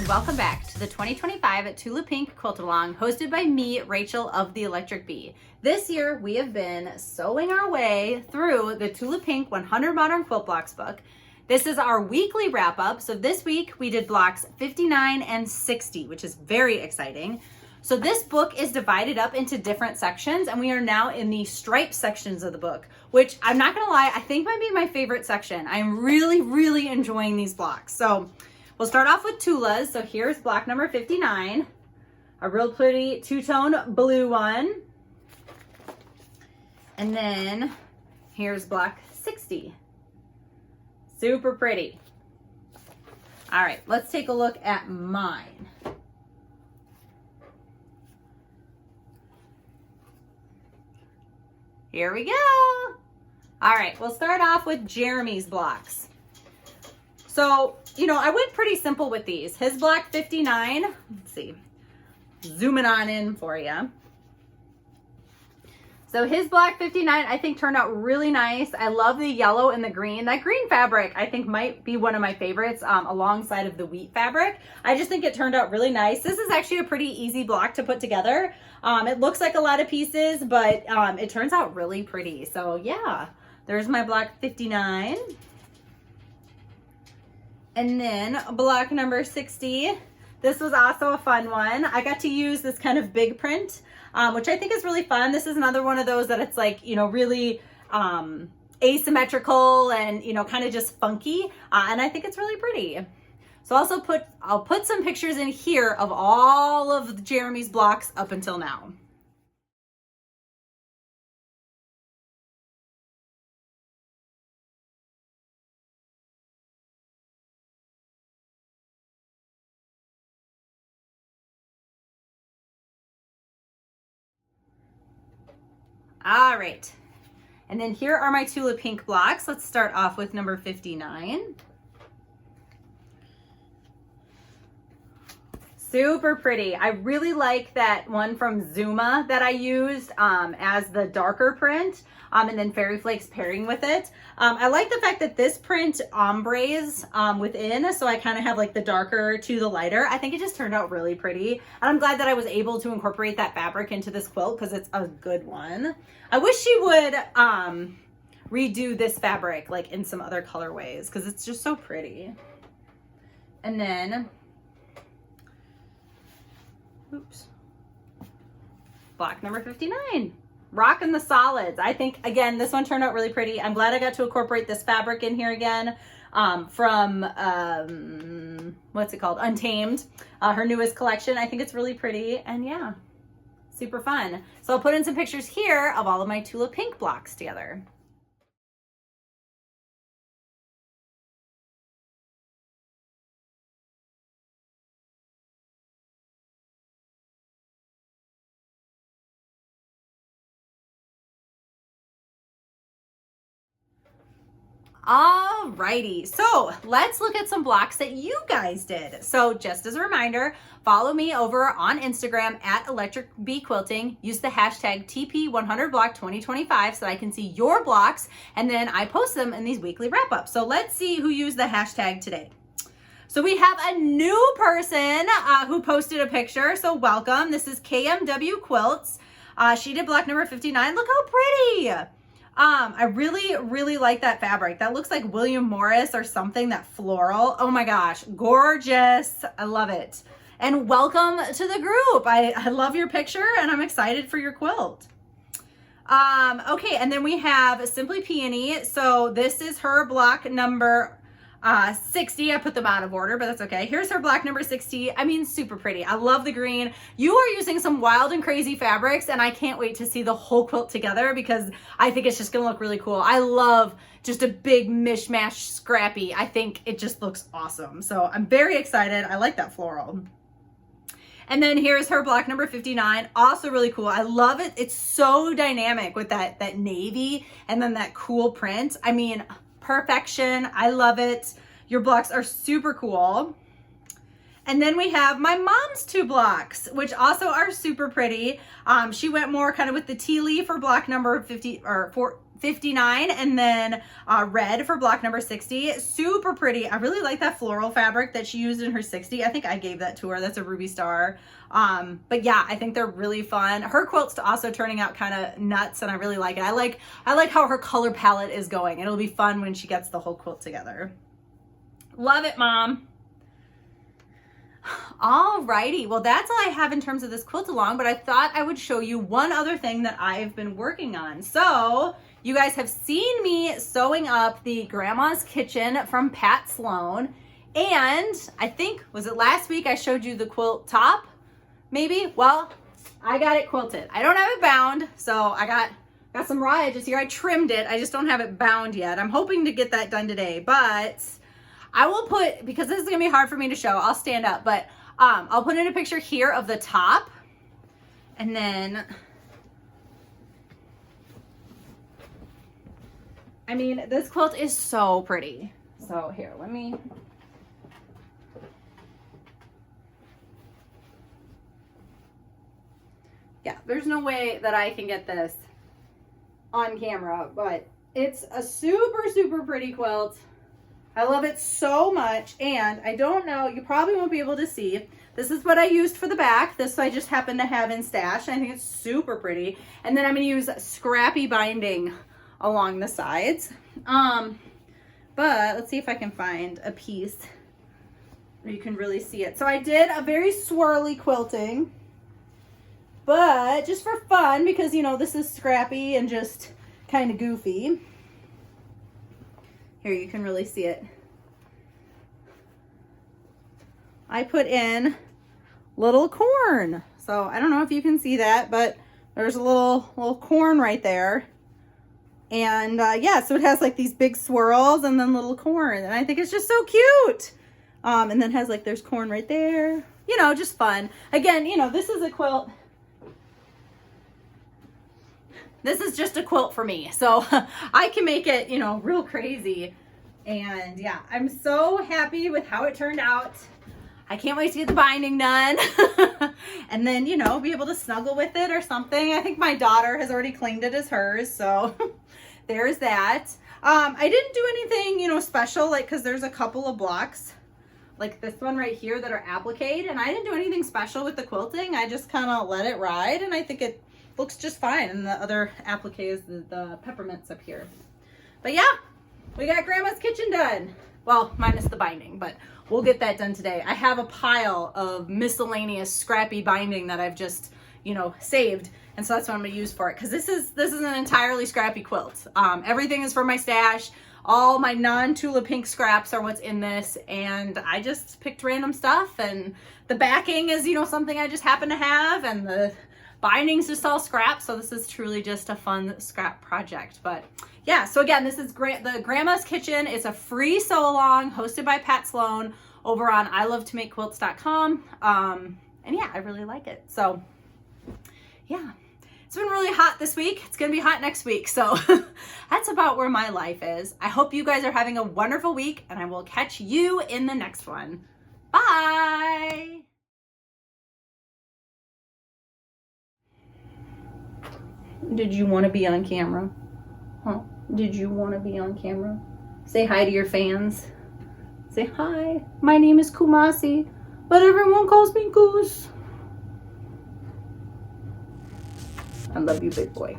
and welcome back to the 2025 Tula Pink Quilt Along, hosted by me, Rachel of the Electric Bee. This year, we have been sewing our way through the Tula Pink 100 Modern Quilt Blocks book. This is our weekly wrap-up. So this week, we did blocks 59 and 60, which is very exciting. So this book is divided up into different sections, and we are now in the stripe sections of the book, which I'm not gonna lie, I think might be my favorite section. I'm really enjoying these blocks. So we'll start off with Tula's. So here's block number 59, a real pretty two-tone blue one. And then here's block 60. Super pretty. All right, let's take a look at mine. Here we go. All right, we'll start off with Jeremy's blocks. So, you know, I went pretty simple with these. His block 59, let's see, zooming on in for you. So his block 59, I think turned out really nice. I love the yellow and the green. That green fabric, I think might be one of my favorites alongside of the wheat fabric. I just think it turned out really nice. This is actually a pretty easy block to put together. It looks like a lot of pieces, but it turns out really pretty. So yeah, there's my block 59. And then block number 60. This was also a fun one. I got to use this kind of big print, which I think is really fun. This is another one of those that it's like, you know, really asymmetrical and, you know, kind of just funky. And I think it's really pretty. So I'll put some pictures in here of all of Jeremy's blocks up until now. All right, and then here are my Tula Pink blocks. Let's start off with number 59. Super pretty. I really like that one from Zuma that I used as the darker print, and then Fairy Flakes pairing with it. I like the fact that this print ombres within, so I kind of have like the darker to the lighter. I think it just turned out really pretty, and I'm glad that I was able to incorporate that fabric into this quilt because it's a good one. I wish she would redo this fabric like in some other colorways because it's just so pretty. And then oops, block number 59, rocking the solids. I think, again, this one turned out really pretty. I'm glad I got to incorporate this fabric in here again from, what's it called? Untamed, her newest collection. I think it's really pretty, and yeah, super fun. So I'll put in some pictures here of all of my Tula Pink blocks together. Alrighty, so let's look at some blocks that you guys did. So just as a reminder, follow me over on Instagram at Electric Bee Quilting. Use the hashtag TP100Block2025 so that I can see your blocks, and then I post them in these weekly wrap-ups. So let's see who used the hashtag today. So we have a new person who posted a picture, so welcome. This is KMW Quilts. She did block number 59. Look how pretty. I really like that fabric. That looks like William Morris or something, that floral. Oh my gosh, gorgeous. I love it. And welcome to the group. I love your picture and I'm excited for your quilt. Okay, and then we have Simply Peony. So this is her block number 60. I put them out of order, but that's okay. Here's her block number 60. I mean, super pretty. I love the green. You are using some wild and crazy fabrics, and I can't wait to see the whole quilt together because I think it's just gonna look really cool. I love just a big mishmash scrappy. I think it just looks awesome. So I'm very excited. I like that floral. And then here's her block number 59. Also really cool. I love it. It's so dynamic with that navy and then that cool print. I mean, perfection. I love it. Your blocks are super cool. And then we have my mom's two blocks, which also are super pretty. She went more kind of with the tea leaf for block number 50 or 59, and then red for block number 60. Super pretty. I really like that floral fabric that she used in her 60. I think I gave that to her. That's a Ruby Star. But yeah, I think they're really fun. Her quilt's also turning out kind of nuts, and I really like it. I like how her color palette is going. It'll be fun when she gets the whole quilt together. Love it, Mom. Alrighty, well, that's all I have in terms of this quilt along, but I thought I would show you one other thing that I've been working on. So you guys have seen me sewing up the Grandma's Kitchen from Pat Sloan, and I think, was it last week I showed you the quilt top? Maybe? Well, I got it quilted. I don't have it bound, so I got some raw edges here. I trimmed it. I just don't have it bound yet. I'm hoping to get that done today, but I will put, because this is gonna be hard for me to show, I'll stand up, but I'll put in a picture here of the top, and then, I mean, this quilt is so pretty. So here, let me, yeah, there's no way that I can get this on camera, but it's a super, super pretty quilt. I love it so much, and I don't know, you probably won't be able to see. This is what I used for the back. This I just happen to have in stash. I think it's super pretty. And then I'm gonna use scrappy binding along the sides. But let's see if I can find a piece where you can really see it. So I did a very swirly quilting, but just for fun, because you know, this is scrappy and just kind of goofy. Here, you can really see it. I put in little corn. So I don't know if you can see that, but there's a little corn right there. And yeah, so it has like these big swirls and then little corn. And I think it's just so cute. And then has like, there's corn right there. You know, just fun. Again, you know, this is a quilt. This is just a quilt for me, so I can make it, you know, real crazy. And yeah, I'm so happy with how it turned out. I can't wait to get the binding done and then, you know, be able to snuggle with it or something. I think my daughter has already claimed it as hers, so there's that. I didn't do anything, you know, special, like, because there's a couple of blocks like this one right here that are appliqued, and I didn't do anything special with the quilting. I just kind of let it ride, and I think it looks just fine. And the other applique is the peppermints up here. But yeah, we got Grandma's Kitchen done. Well, minus the binding, but we'll get that done today. I have a pile of miscellaneous scrappy binding that I've just, you know, saved. And so that's what I'm gonna use for it. Cause this is an entirely scrappy quilt. Everything is from my stash. All my non-Tula pink scraps are what's in this. And I just picked random stuff, and the backing is, you know, something I just happen to have, and the bindings just all scrap, so this is truly just a fun scrap project. But yeah, so again, this is the Grandma's Kitchen. It's a free sew along hosted by Pat Sloan over on ilovetomakequilts.com. And yeah, I really like it. So yeah, it's been really hot this week. It's gonna be hot next week. So that's about where my life is. I hope you guys are having a wonderful week, and I will catch you in the next one. Bye. Did you want to be on camera? Huh? Did you want to be on camera? Say hi to your fans. Say hi. My name is Kumasi, but everyone calls me Goose. I love you, big boy.